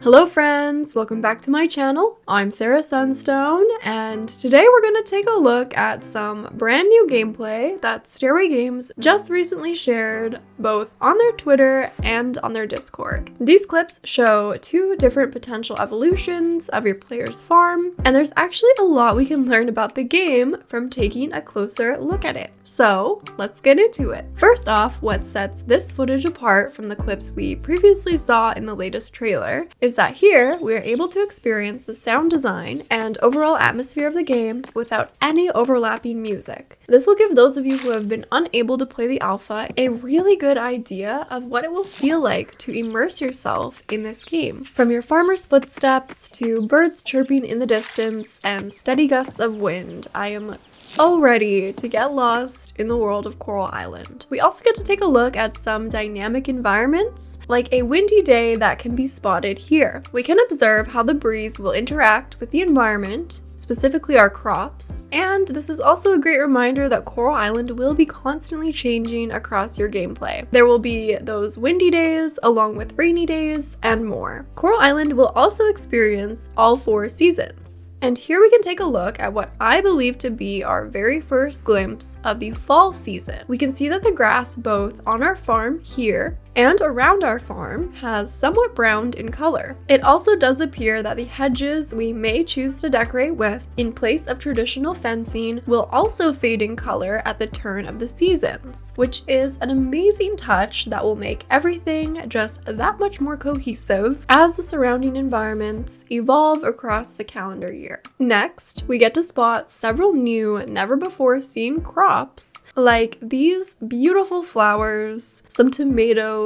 Hello friends, welcome back to my channel. I'm Sarah Sunstone, and today we're going to take a look at some brand new gameplay that Stairway Games just recently shared both on their Twitter and on their Discord. These clips show two different potential evolutions of your player's farm, and there's actually a lot we can learn about the game from taking a closer look at it. So let's get into it. First off, what sets this footage apart from the clips we previously saw in the latest trailer is that here we are able to experience the sound design and overall atmosphere of the game without any overlapping music. This will give those of you who have been unable to play the alpha a really good idea of what it will feel like to immerse yourself in this game. From your farmer's footsteps to birds chirping in the distance and steady gusts of wind, I am so ready to get lost in the world of Coral Island. We also get to take a look at some dynamic environments, like a windy day that can be spotted here. We can observe how the breeze will interact with the environment, specifically our crops, and this is also a great reminder that Coral Island will be constantly changing across your gameplay. There will be those windy days along with rainy days and more. Coral Island will also experience all 4 seasons. And here we can take a look at what I believe to be our very first glimpse of the fall season. We can see that the grass both on our farm here and around our farm has somewhat browned in color. It also does appear that the hedges we may choose to decorate with in place of traditional fencing will also fade in color at the turn of the seasons, which is an amazing touch that will make everything just that much more cohesive as the surrounding environments evolve across the calendar year. Next, we get to spot several new, never before seen crops, like these beautiful flowers, some tomatoes,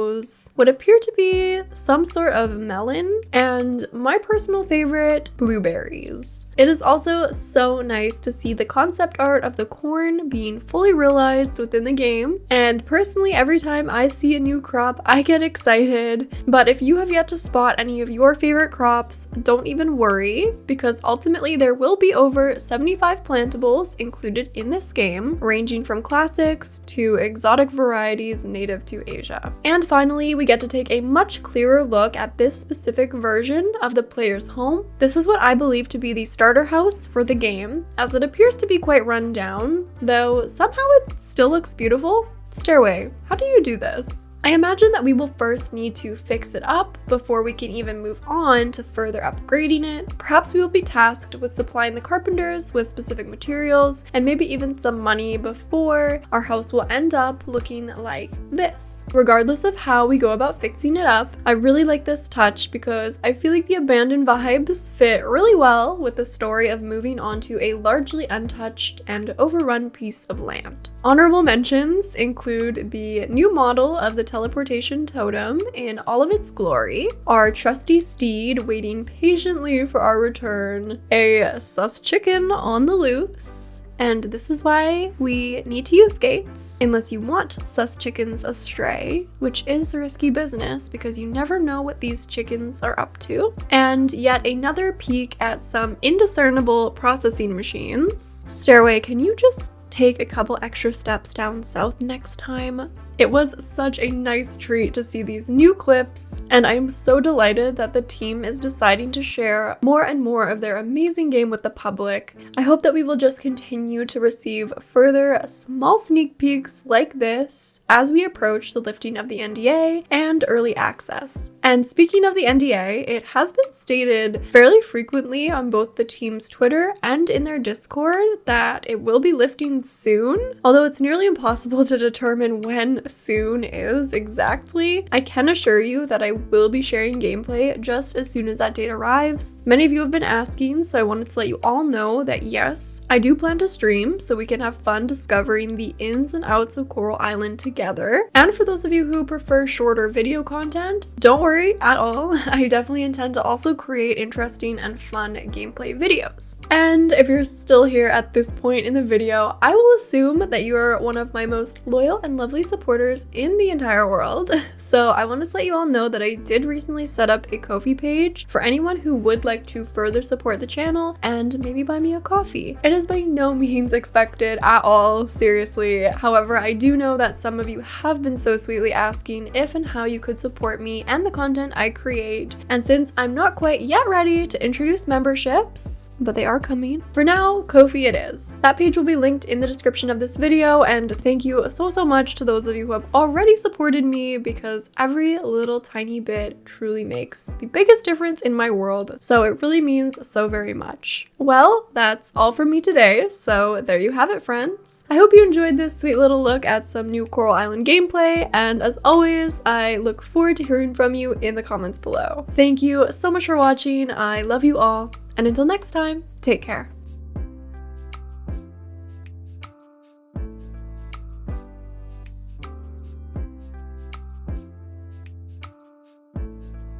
what appear to be some sort of melon, and my personal favorite, blueberries. It is also so nice to see the concept art of the corn being fully realized within the game, and personally every time I see a new crop I get excited. But if you have yet to spot any of your favorite crops, don't even worry, because ultimately there will be over 75 plantables included in this game, ranging from classics to exotic varieties native to Asia. And finally, we get to take a much clearer look at this specific version of the player's home. This is what I believe to be the starter house for the game, as it appears to be quite run down, though somehow it still looks beautiful. Stairway, how do you do this? I imagine that we will first need to fix it up before we can even move on to further upgrading it. Perhaps we will be tasked with supplying the carpenters with specific materials and maybe even some money before our house will end up looking like this. Regardless of how we go about fixing it up, I really like this touch because I feel like the abandoned vibes fit really well with the story of moving onto a largely untouched and overrun piece of land. Honorable mentions include the new model of the teleportation totem in all of its glory, our trusty steed waiting patiently for our return, a sus chicken on the loose, and this is why we need to use gates, unless you want sus chickens astray, which is risky business because you never know what these chickens are up to. And yet another peek at some indiscernible processing machines. Stairway, can you just take a couple extra steps down south next time? It was such a nice treat to see these new clips, and I am so delighted that the team is deciding to share more and more of their amazing game with the public. I hope that we will just continue to receive further small sneak peeks like this as we approach the lifting of the NDA and early access. And speaking of the NDA, it has been stated fairly frequently on both the team's Twitter and in their Discord that it will be lifting soon, although it's nearly impossible to determine when soon is exactly. I can assure you that I will be sharing gameplay just as soon as that date arrives. Many of you have been asking, so I wanted to let you all know that yes, I do plan to stream so we can have fun discovering the ins and outs of Coral Island together. And for those of you who prefer shorter video content, don't worry at all. I definitely intend to also create interesting and fun gameplay videos. And if you're still here at this point in the video, I will assume that you are one of my most loyal and lovely supporters supporters in the entire world. So I wanted to let you all know that I did recently set up a Ko-fi page for anyone who would like to further support the channel and maybe buy me a coffee. It is by no means expected at all, seriously. However, I do know that some of you have been so sweetly asking if and how you could support me and the content I create. And since I'm not quite yet ready to introduce memberships, but they are coming, for now, Ko-fi it is. That page will be linked in the description of this video, and thank you so much to those of you who have already supported me, because every little tiny bit truly makes the biggest difference in my world, so it really means so very much. Well, that's all from me today, so there you have it, friends. I hope you enjoyed this sweet little look at some new Coral Island gameplay, and as always, I look forward to hearing from you in the comments below. Thank you so much for watching, I love you all, and until next time, take care.